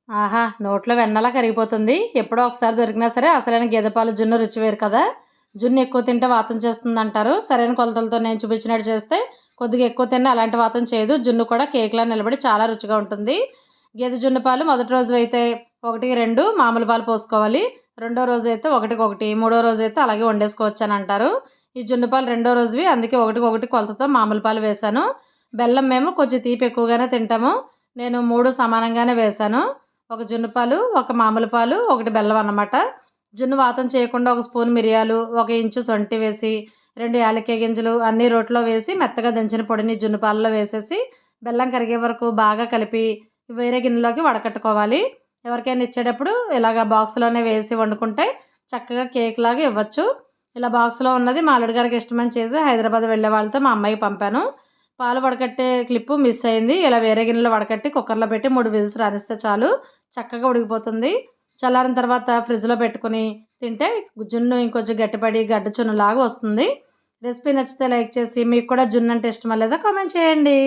ఆహా! నోట్లో వెన్నలా కరిగిపోతుంది. ఎప్పుడో ఒకసారి దొరికినా సరే అసలైన గేదె పాలు జున్ను రుచి వేరు కదా! జున్ను ఎక్కువ తింటే వాతం చేస్తుందంటారు. సరైన కొలతలతో నేను చూపించినట్టు చేస్తే కొద్దిగా ఎక్కువ తిన్నా అలాంటి వాతం చేయదు. జున్ను కూడా కేక్‌లా నిలబడి చాలా రుచిగా ఉంటుంది. గేదె జున్ను పాలు మొదటి రోజు అయితే 1, 2 మామూలు పాలు పోసుకోవాలి. రెండో రోజైతే 1, 1 మూడో రోజైతే అలాగే వండేసుకోవచ్చనంటారు. ఈ జున్ను పాలు రెండో రోజువి అందుకే 1, 1 కొలతతో మామూలు పాలు వేశాను. బెల్లం మేము కొంచెం తీపి ఎక్కువగానే తింటాము. నేను 3 సమానంగానే వేశాను. ఒక జున్ను పాలు, ఒక మామూలు పాలు, ఒకటి బెల్లం అన్నమాట. జున్ను వాతం చేయకుండా ఒక స్పూన్ మిరియాలు, ఒక ఇంచు సొంటి వేసి, 2 యాలక్కాయ గింజలు అన్నీ రోట్లో వేసి మెత్తగా దంచిన పొడిని జున్ను పాలలో వేసేసి, బెల్లం కరిగే వరకు బాగా కలిపి వేరే గిన్నెలోకి వడకట్టుకోవాలి. ఎవరికైనా ఇచ్చేటప్పుడు ఇలాగ బాక్స్‌లోనే వేసి వండుకుంటే చక్కగా కేక్‌లాగా ఇవ్వచ్చు. ఇలా బాక్స్‌లో ఉన్నది మా అల్లుడు గారికి ఇష్టమని చేసి హైదరాబాద్ వెళ్ళే వాళ్ళతో మా అమ్మాయికి పంపాను. పాలు వడకట్టే క్లిప్పు మిస్ అయింది. ఇలా వేరే గిన్నెలో వడకట్టి కుక్కర్‌లో పెట్టి 3 విజిల్స్ రానిస్తే చాలు చక్కగా ఉడికిపోతుంది. చల్లారిన తర్వాత ఫ్రిడ్జ్‌లో పెట్టుకొని తింటే జున్ను ఇంకొంచెం గట్టిపడి గడ్డ చున్నులాగా వస్తుంది. రెసిపీ నచ్చితే లైక్ చేసి మీకు కూడా జున్ను అంటే ఇష్టమా లేదా కామెంట్ చేయండి.